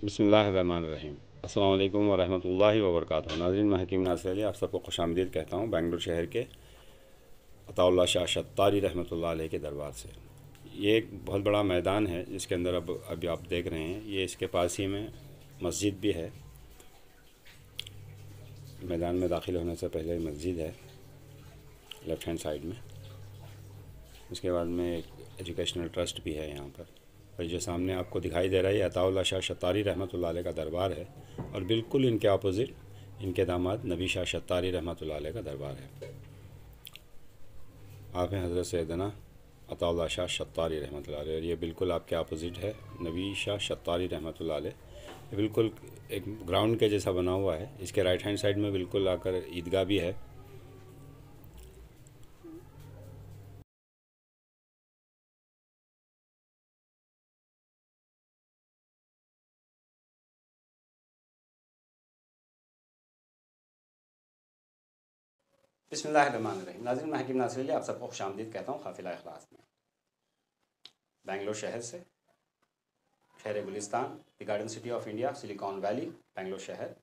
बिस्मिल्लाहिर्रहमानिर्रहीम। अस्सलाम वालेकुम वरहमतुल्लाहि वबरकातुहू। नाज़रीन, मैं हकीम नासिर अली आप सबको खुशामदीद कहता हूँ बेंगलुरु शहर के अताउल्लाह शाह शत्तारी रहमतुल्लाह अलैह के दरबार से। ये एक बहुत बड़ा मैदान है जिसके अंदर अभी आप देख रहे हैं। ये इसके पास ही में मस्जिद भी है। मैदान में दाखिल होने से पहले मस्जिद है लेफ़्ट हैंड साइड में। उसके बाद में एक एजुकेशनल ट्रस्ट भी है यहाँ पर। और जो सामने आपको दिखाई दे रहा है ये अताउल्लाह शाह शत्तारी रहमतुल्लाह अलैह का दरबार है। और बिल्कुल इनके अपोज़िट इनके दामाद नबी शाह शत्तारी रहमतुल्लाह अलैह का दरबार है। आप हैं हज़रत सैयदना अताउल्लाह शाह शत्तारी रहमतुल्लाह अलैह। और ये बिल्कुल आपके अपोज़िट है नबी शाह शत्तारी रहमतुल्लाह अलैह। ये बिल्कुल एक ग्राउंड के जैसा बना हुआ है। इसके राइट हैंड साइड में बिल्कुल आकर ईदगाह भी है। बिस्मिल्लाहिर्रहमानिर्रहीम। नाज़रीन, मैं हकीम नासिर अली आप सबको खुशामदीद कहता हूँ काफ़िला इखलास में। बेंगलोर शहर से, शहर गुलिस्तान, the garden city of India, Silicon Valley, Bangalore शहर,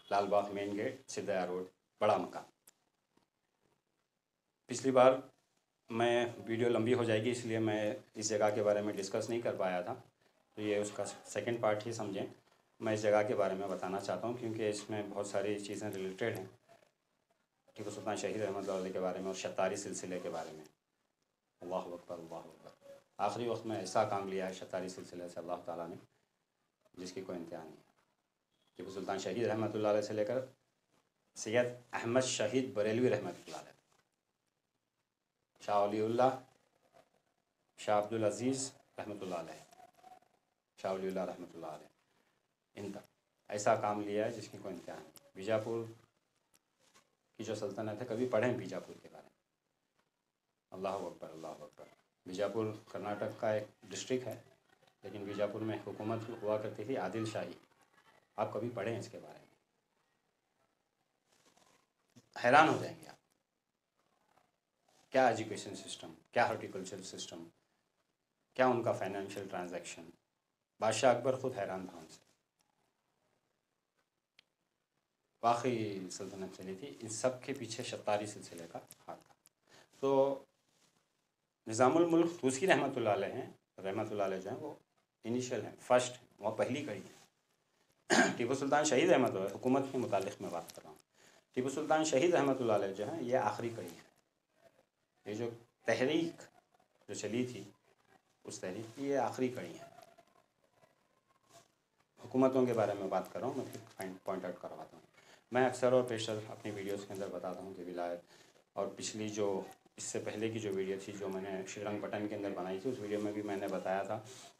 Lal Bagh main gate, Siddaiah road, बड़ा मकान। पिछली बार मैं वीडियो लंबी हो जाएगी इसलिए मैं इस जगह के बारे में डिस्कस नहीं कर पाया था, तो ये उसका सेकंड पार्ट ही समझें। मैं इस जगह के बारे में बताना चाहता हूँ क्योंकि इसमें बहुत सारी चीज़ें रिलेटेड हैं टीपू सुल्तान शहीद रहमतुल्लाह अलैह के बारे में और शत्तारी सिलसिले के बारे में। अल्लाह अकबर, अल्लाह अकबर। आखिरी वक्त में ऐसा काम लिया है शत्तारी सिलसिले से अल्लाह ताला ने जिसकी कोई इंतहा नहीं है। टीपू सुल्तान शहीद रहमतुल्लाह अलैह से लेकर सैयद अहमद शहीद बरेलवी रहमतुल्लाह अलैह, शाह वलीउल्लाह, शाह अब्दुल अज़ीज़ रहमतुल्लाह अलैह, शाह वलीउल्लाह रहमतुल्लाह अलैह, इन तक ऐसा काम लिया है जिसकी कोई इंतहा नहीं। बीजापुर की जो सल्तनत है, कभी पढ़ें बीजापुर के बारे में। अल्लाह अकबर, अल्लाह अकबर। बीजापुर कर्नाटक का एक डिस्ट्रिक्ट है, लेकिन बीजापुर में हुकूमत हुआ करती थी आदिल शाही। आप कभी पढ़ें इसके बारे में, हैरान हो जाएंगे आप। क्या एजुकेशन सिस्टम, क्या हॉर्टिकल्चर सिस्टम, क्या उनका फाइनेंशियल ट्रांजैक्शन। बादशाह अकबर खुद हैरान था उनसे। वाकई सल्तनत चली थी। इन सब के पीछे शत्तारी सिलसिले का हाथ था। तो निज़ामुल मुल्क तूसी रहमतुल्लाह अलैह हैं, रहमतुल्लाह अलैह जो हैं वो इनिशियल हैं, फर्स्ट हैं, वो पहली कड़ी है। टीपू सुल्तान शहीद रहमतुल्लाह हुकूमत के मुतालिक मैं बात कर रहा हूँ। टीपू सुल्तान शहीद रहमतुल्लाह अलैह जो हैं ये आखिरी कड़ी है। ये जो तहरीक जो चली थी उस तहरीक की ये आखिरी कड़ी है। हुकूमतों के बारे में बात कर रहा हूँ, मैं फिर पॉइंट आउट करवाता हूँ। मैं अक्सर और पेशर अपनी वीडियोस के अंदर बताता हूँ कि विलायत, और पिछली जो इससे पहले की जो वीडियो थी जो मैंने श्रीरंग बटन के अंदर बनाई थी, उस वीडियो में भी मैंने बताया था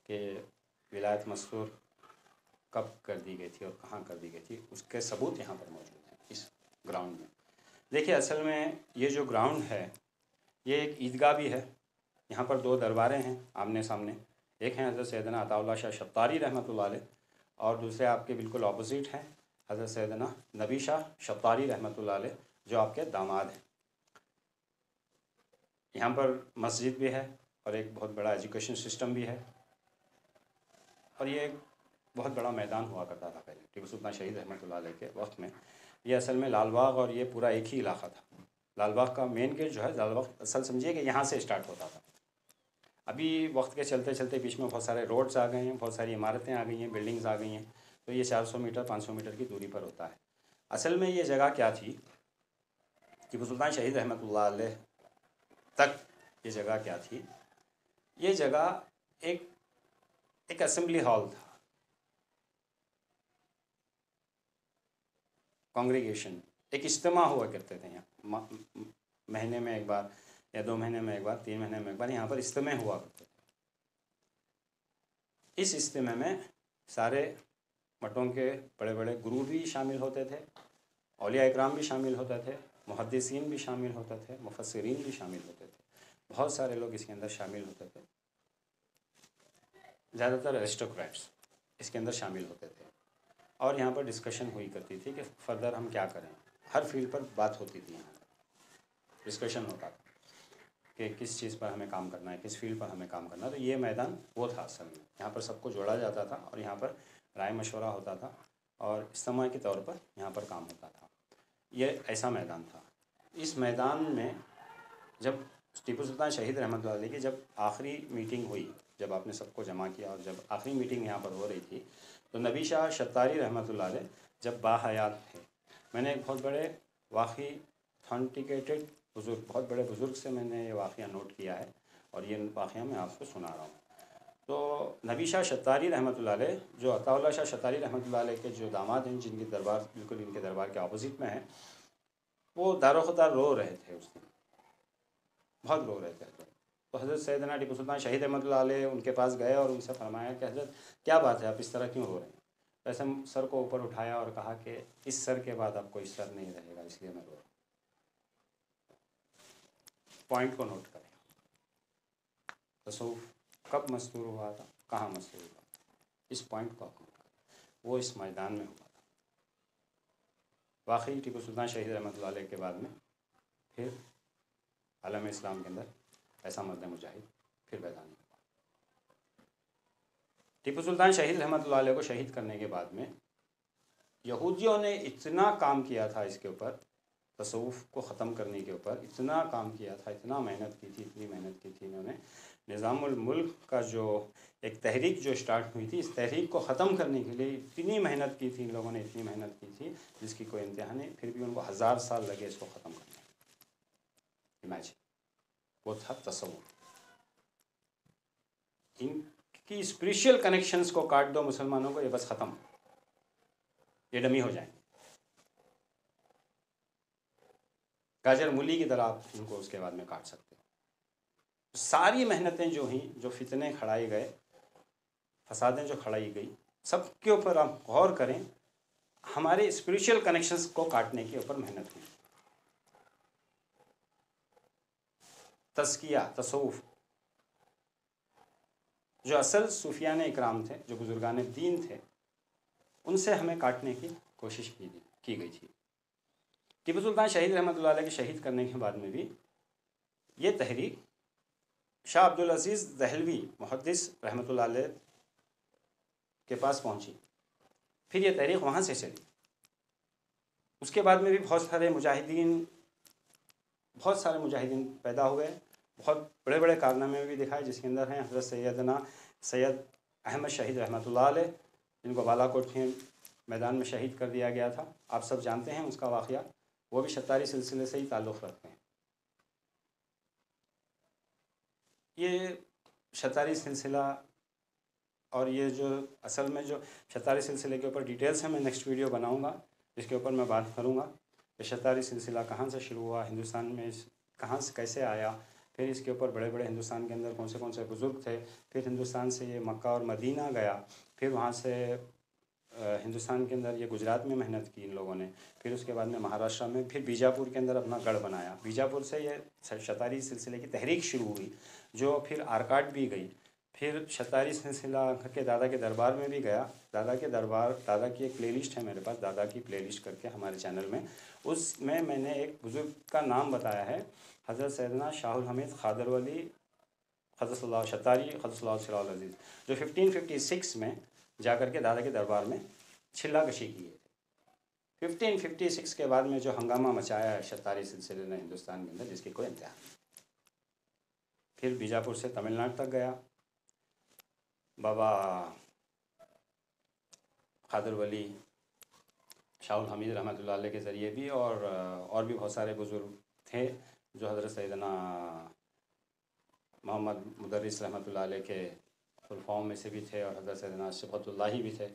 कि विलायत मस्तूर कब कर दी गई थी और कहाँ कर दी गई थी। उसके सबूत यहाँ पर मौजूद हैं इस ग्राउंड में। देखिए, असल में ये जो ग्राउंड है ये एक ईदगाह भी है। यहाँ पर दो दरबारें हैं आमने सामने। एक हैं हज़रत सैयदना अताउल्लाह शाह शत्तारी रहमतुल्लाह अलैह और दूसरे आपके बिल्कुल ऑपोजिट हैं हज़रत सैयदना नबी शाह शत्तारी रहमतुल्लाह अलैह जो आपके दामाद हैं। यहाँ पर मस्जिद भी है और एक बहुत बड़ा एजुकेशन सिस्टम भी है। और ये एक बहुत बड़ा मैदान हुआ करता था पहले टीपू सुल्तान शहीद रहमतुल्लाह अलैह के वक्त में। ये असल में लाल बाग और ये पूरा एक ही इलाका था। लाल बाग का मेन गेट जो है, लाल बाग असल समझिए कि यहाँ से स्टार्ट होता था। अभी वक्त के चलते चलते बीच में बहुत सारे रोड्स आ गए हैं, बहुत सारी इमारतें आ गई हैं, बिल्डिंग्स आ गई हैं, तो ये 400 मीटर 500 मीटर की दूरी पर होता है। असल में ये जगह क्या थी, टीपू सुल्तान शहीद रहमतुल्लाह अलैह तक ये जगह क्या थी? ये जगह एक असेंबली हॉल था, कांग्रेगेशन, एक इज्तिमा हुआ करते थे यहाँ। महीने में एक बार या 2 महीने में एक बार, 3 महीने में एक बार यहाँ पर इज्तिमे हुआ करते थे। इस इज्तिमे में सारे मठों के बड़े बड़े गुरु भी शामिल होते थे, औलिया इकराम भी शामिल होते थे, मुहद्दिसीन भी शामिल होते थे, मुफस्सिरीन भी शामिल होते थे। बहुत सारे लोग इसके अंदर शामिल होते थे। ज़्यादातर एरिस्टोक्रेट्स इसके अंदर शामिल होते थे और यहाँ पर डिस्कशन हुई करती थी कि फर्दर हम क्या करें। हर फील्ड पर बात होती थी, यहाँ पर डिस्कशन होता था। कि किस चीज़ पर हमें काम करना है, किस फील्ड पर हमें काम करना है। तो ये मैदान वो था असल में, यहाँ पर सबको जोड़ा जाता था और यहाँ पर राय मशवरा होता था और इज्तिमा के तौर पर यहाँ पर काम होता था। ये ऐसा मैदान था। इस मैदान में जब टीपू सुल्तान शहीद रहमतुल्लाह अलैह की जब आखिरी मीटिंग हुई, जब आपने सबको जमा किया और जब आखिरी मीटिंग यहाँ पर हो रही थी, तो नबी शाह शतारी रहमतुल्लाह अलैह जब बाहयात थे, मैंने एक बहुत बड़े वाक़ई ऑथेंटिकेटेड बुज़ुर्ग, बहुत बड़े बुज़ुर्ग से मैंने ये वाक़या नोट किया है और ये वाक़या मैं आपको सुना रहा हूँ। तो नबी शाह शतारी रहमतुल्लाह अलैह, जो अताउल्लाह शाह शतारी रहमतुल्लाह अलैह के जो दामाद हैं, जिनकी दरबार बिल्कुल इनके दरबार के अपोजिट में है, वो दारोख़ुदार रो रहे थे उस दिन, बहुत रो रहे थे। तो हज़रत सैयदना टीपू सुल्तान शहीद रहमतुल्लाह अलैह उनके पास गए और उनसे फरमाया कि हज़रत क्या बात है, आप इस तरह क्यों रो रहे हैं? वैसे सर को ऊपर उठाया और कहा कि इस सर के बाद अब कोई सर नहीं रहेगा, इसलिए मैं रो रहा हूँ। पॉइंट को नोट करें, तसव्वुफ़ कब मस्तूर हुआ था, कहाँ मस्तूर हुआ था, इस पॉइंट को आप नोट करें। वो इस मैदान में हुआ था। वाकई टीपू सुल्तान शहीद रहमतुल्लाह अलैह के बाद में फिर आलम इस्लाम के अंदर ऐसा मर्द मुजाहिद फिर पैदा नहीं हुआ। टीपू सुल्तान शहीद रहमतुल्लाह अलैह को शहीद करने के बाद में यहूदियों ने इतना काम किया था इसके ऊपर, तसव्वुफ़ को ख़त्म करने के ऊपर इतना काम किया था, इतना मेहनत की थी, इतनी मेहनत की थी इन्होंने। निज़ामुल मुल्क का जो एक तहरीक जो स्टार्ट हुई थी, इस तहरीक को ख़त्म करने के लिए इतनी मेहनत की थी इन लोगों ने, इतनी मेहनत की थी जिसकी कोई इंतहा नहीं। फिर भी उनको 1000 साल लगे इसको ख़त्म करने में। इमेजिन, वो था तसव्वुफ़। इनकी स्पिरिचुअल कनेक्शंस को काट दो मुसलमानों को, ये बस ख़त्म, ये डमी हो जाएंगे। गाजर मूली की तरह आप इनको उसके बाद में काट सकते हो। सारी मेहनतें जो हुई, जो फितने खड़ाए गए, फसादें जो खड़ाई गई, सब के ऊपर आप गौर करें, हमारे स्पिरिचुअल कनेक्शंस को काटने के ऊपर मेहनत हुई। तज़किया, तसव्वुफ़, जो असल सूफियाने इकराम थे, जो बुजुर्गान दीन थे, उनसे हमें काटने की कोशिश की गई थी। टीपू सुल्तान शहीद रहमतुल्लाह अलैह के शहीद करने के बाद में भी ये तहरीक शाह अब्दुल अज़ीज़ दहलवी मुहद्दिस रहमतुल्लाह अलैह के पास पहुंची। फिर ये तहरीक वहाँ से चली। उसके बाद में भी बहुत सारे मुजाहिदीन पैदा हुए, बहुत बड़े बड़े कारनामे भी दिखाए, जिसके अंदर हैं हज़रत सैयद अहमद शहीद रहमतुल्लाह अलैह, जिनको बालाकोट के मैदान में शहीद कर दिया गया था। आप सब जानते हैं उसका वाक़या, वो भी शतारी सिलसिले से ही ताल्लुक़ रखते हैं। ये शतारी सिलसिला और ये जो असल में जो शतारी सिलसिले के ऊपर डिटेल्स हैं, मैं नेक्स्ट वीडियो बनाऊंगा, जिसके ऊपर मैं बात करूंगा कि शतारी सिलसिला कहाँ से शुरू हुआ, हिंदुस्तान में कहाँ से कैसे आया, फिर इसके ऊपर बड़े बड़े हिंदुस्तान के अंदर कौन से बुज़ुर्ग थे, फिर हिंदुस्तान से ये मक्का और मदीना गया, फिर वहाँ से हिंदुस्तान के अंदर ये गुजरात में मेहनत की इन लोगों ने, फिर उसके बाद में महाराष्ट्र में, फिर बीजापुर के अंदर अपना गढ़ बनाया। बीजापुर से ये शतारी सिलसिले की तहरीक शुरू हुई, जो फिर आरकाट भी गई, फिर शतारी सिलसिला के दादा के दरबार में भी गया। दादा की एक प्लेलिस्ट है मेरे पास, दादा की प्लेलिस्ट करके हमारे चैनल में, उसमें मैंने एक बुज़ुर्ग का नाम बताया है, हज़रत सैयदना शाहुल हमीद ख़ादर वली क़द्दसल्लाहु शतारी क़द्दसल्लाहु सिर्रहु अज़ीज़, जो 1556 में जाकर के दादा के दरबार में छिल्ला कशी किए थे। 1556 के बाद में जो हंगामा मचाया है शतारी सिलसिले ने हिंदुस्तान के अंदर, जिसकी कोई इंतहा नहीं। फिर बीजापुर से तमिलनाडु तक गया, बाबा क़ादर वली शाहुल हमीद रहमतुल्लाह अलैह के ज़रिए भी, और भी बहुत सारे बुज़ुर्ग थे जो हज़रत सैयदना मोहम्मद मुदर्रिस रहमतुल्लाह अलैह के खुलफाओं में से भी थे, और हज़रत सैयदना सिफ़तुल्लाही भी थे।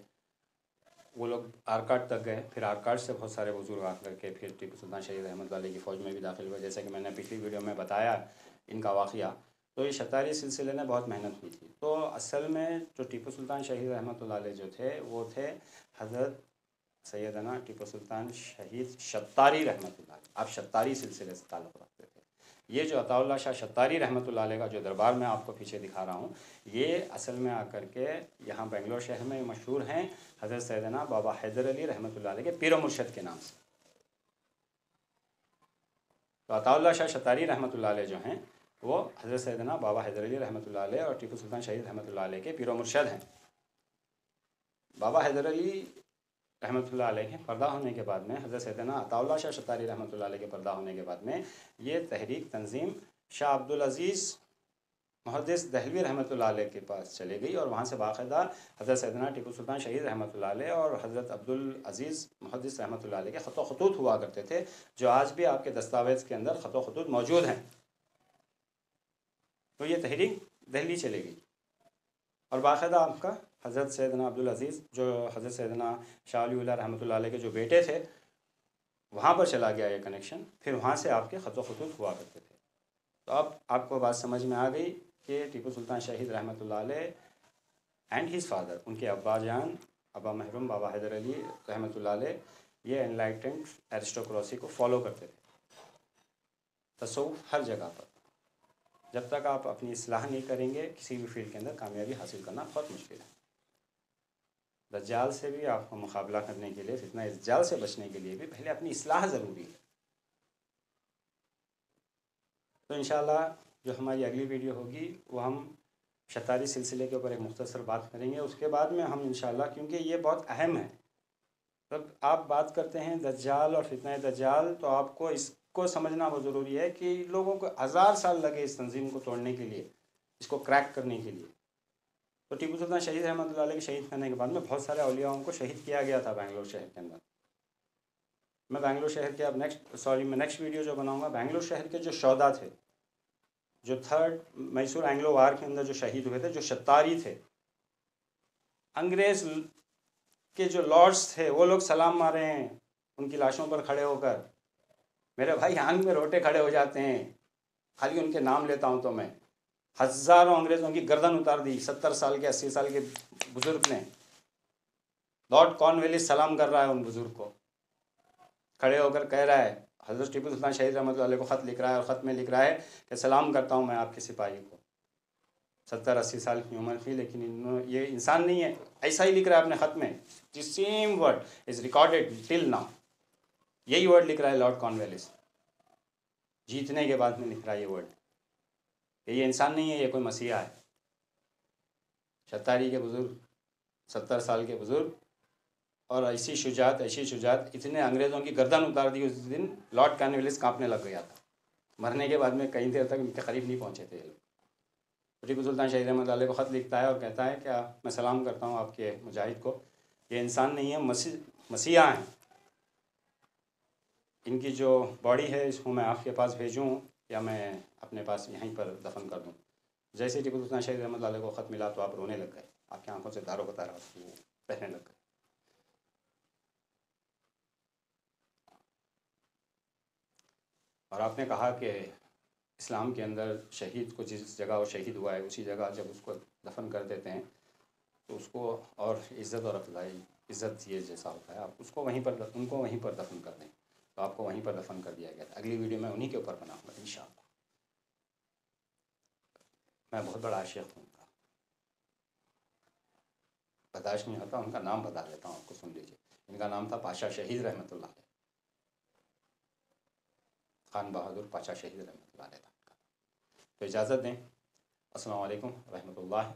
वो लोग आरकाट तक गए, फिर आरकाट से बहुत सारे बुज़ुर्ग आकर के फिर टीपू सुल्तान शहीद रहमतुल्लाह अलैह की फ़ौज में भी दाखिल हुए, जैसे कि मैंने पिछली वीडियो में बताया इनका वाक़या। तो ये शतारी सिलसिले ने बहुत मेहनत की थी। तो असल में जो टीपू सुल्तान शहीद रहमतुल्लाह अलैह जो थे, वो थे हज़रत सैयदना टीपू सुल्तान शहीद शतारी रहमतुल्लाह अलैह। आप शतारी सिलसिले से ताल्लुक़ रखते थे। ये जो अताउल्लाह शाह शतारी रहमतुल्लाह अलैह का जो दरबार मैं आपको पीछे दिखा रहा हूँ, ये असल में आकर के यहाँ बेंगलोर शहर में मशहूर हैं हज़रत सैयदना बाबा हैदर अली रहमतुल्लाह अलैह के पीर मुर्शद के नाम से। तो अताउल्लाह शाह शतारी रहमतुल्लाह अलैह जो हैं, वो हज़रत सैयदना बाबा हैदर अली रहमतुल्लाह अलैह और टीपू सुल्तान शहीद रहमतुल्लाह अलैह के पीरो मुर्शद हैं। बाबा हैदर अली रहमतुल्लाह अलैह के पर्दा होने के बाद में हज़रत सैयदना अताउल्लाह शाह शतारी रहमतुल्लाह अलैह के पर्दा होने के बाद में ये तहरीक तंजीम शाह अब्दुल अज़ीज़ मुहद्दिस दहलवी रहमतुल्लाह अलैह के पास चले गई और वहाँ से बाकायदा हज़रत सैयदना टीपू सुल्तान शहीद रहमतुल्लाह अलैह और हज़रत अब्दुल अज़ीज़ मुहद्दिस रहमतुल्लाह अलैह के ख़त ख़ुतूत हुआ करते थे, जो आज भी आपके दस्तावेज़ के अंदर ख़त ख़ुतूत मौजूद हैं। तो ये तहरीक दिल्ली चले गई और बाकायदा आपका हज़रत सैयदना अब्दुल अज़ीज़ जो हज़रत सैयदना शाह वली रहमतुल्लाह अलैह के जो बेटे थे वहाँ पर चला गया ये कनेक्शन, फिर वहाँ से आपके ख़त ख़ुतूत हुआ करते थे। तो अब आपको बात समझ में आ गई कि टीपू सुल्तान शहीद रहमतुल्लाह अलैह एंड हिज फादर, उनके अब्बा जान अब्बा महरूम बाबा हैदर अली रहमतुल्लाह अलैह, ये एनलाइटेंड एरिस्टोक्रेसी को फॉलो करते थे। तसव्वुफ़ हर जगह पर, जब तक आप अपनी इस्लाह नहीं करेंगे किसी भी फील्ड के अंदर कामयाबी हासिल करना बहुत मुश्किल है। दज्जाल से भी आपको मुकाबला करने के लिए, फितना दज्जाल से बचने के लिए भी पहले अपनी इस्लाह ज़रूरी है। तो इंशाअल्लाह जो हमारी अगली वीडियो होगी वो हम शतारी सिलसिले के ऊपर एक मुख्तसर बात करेंगे। उसके बाद में हम इंशाअल्लाह, क्योंकि ये बहुत अहम है, तब आप बात करते हैं दज्जाल और फितना दज्जाल, तो आपको इसको समझना बहुत ज़रूरी है कि लोगों को 1000 साल लगे इस तंजीम को तोड़ने के लिए, इसको क्रैक करने के लिए। तो टीपू सुल्तान शहीद रहमतुल्लाह अलैह के शहीद करने के बाद में बहुत सारे औलियाओं को शहीद किया गया था बेंगलोर शहर के अंदर। मैं बेंगलोर शहर के अब मैं नेक्स्ट वीडियो जो बनाऊँगा, बेंगलोर शहर के जो शौदा थे, जो थर्ड मैसूर एंग्लो वार के अंदर जो शहीद हुए थे, जो शतारी थे, अंग्रेज़ के जो लॉर्ड्स थे वो लोग सलाम मारे हैं उनकी लाशों पर खड़े होकर। मेरे भाई आंख में रोटे खड़े हो जाते हैं खाली उनके नाम लेता हूँ तो मैं। हज़ारों अंग्रेज़ों की गर्दन उतार दी 70 साल के 80 साल के बुज़ुर्ग ने। लॉर्ड कॉर्नवालिस सलाम कर रहा है उन बुज़ुर्ग को, खड़े होकर कह रहा है, हज़रत टीपू सुल्तान शहीद रहमतुल्लाह अलैह को ख़त लिख रहा है और ख़त में लिख रहा है कि सलाम करता हूँ मैं आपके सिपाही को। 70-80 साल की उम्र थी, लेकिन ये इंसान नहीं है, ऐसा ही लिख रहा है अपने ख़त में। The same word is recorded till now. यही वर्ड लिख रहा है लॉर्ड कॉर्नवालिस, जीतने के बाद में लिख रहा है ये वर्ड। ये इंसान नहीं है, ये कोई मसीहा है। शतारी के बुज़ुर्ग, 70 साल के बुज़ुर्ग, और ऐसी शुजात, इतने अंग्रेज़ों की गर्दन उतार दी उस दिन। लॉर्ड कॉर्नवालिस कांपने लग गया था, मरने के बाद में कई देर तक इनके करीब नहीं पहुँचे थे ये लोग। टीपू सुल्तान शहीद रहमतुल्लाह अलैह को ख़त लिखता है और कहता है क्या मैं सलाम करता हूँ आपके मुजाहिद को, ये इंसान नहीं है, मसीहा हैं। इनकी जो बॉडी है इसको मैं आपके पास भेजूँ या मैं अपने पास यहीं पर दफन कर दूँ। जैसे टीपू सुल्तान शहीद रहमतुल्लाह अलैह को ख़त मिला तो आप रोने लग गए, आपकी आंखों से धारों का धारा बहने लग गए। और आपने कहा कि इस्लाम के अंदर शहीद को जिस जगह वो शहीद हुआ है उसी जगह जब उसको दफन कर देते हैं तो उसको और इज़्ज़त और अफजाई, इज़्ज़त ये जैसा होता है, आप उसको वहीं पर, उनको वहीं पर दफन कर दें। तो आपको वहीं पर दफन कर दिया गया था। अगली वीडियो में उन्हीं के ऊपर बनाऊँगा इंशाअल्लाह। मैं बहुत बड़ा आशिक़ हूँ उनका, बर्दाश्त नहीं होता, उनका नाम बता देता हूँ आपको, सुन लीजिए। इनका नाम था पाशा शहीद रहमतुल्लाह अलैह, खान बहादुर पाशा शहीद रहमतुल्लाह अलैह था। तो इजाज़त दें। अस्सलाम वालेकुम रहमतुल्लाह।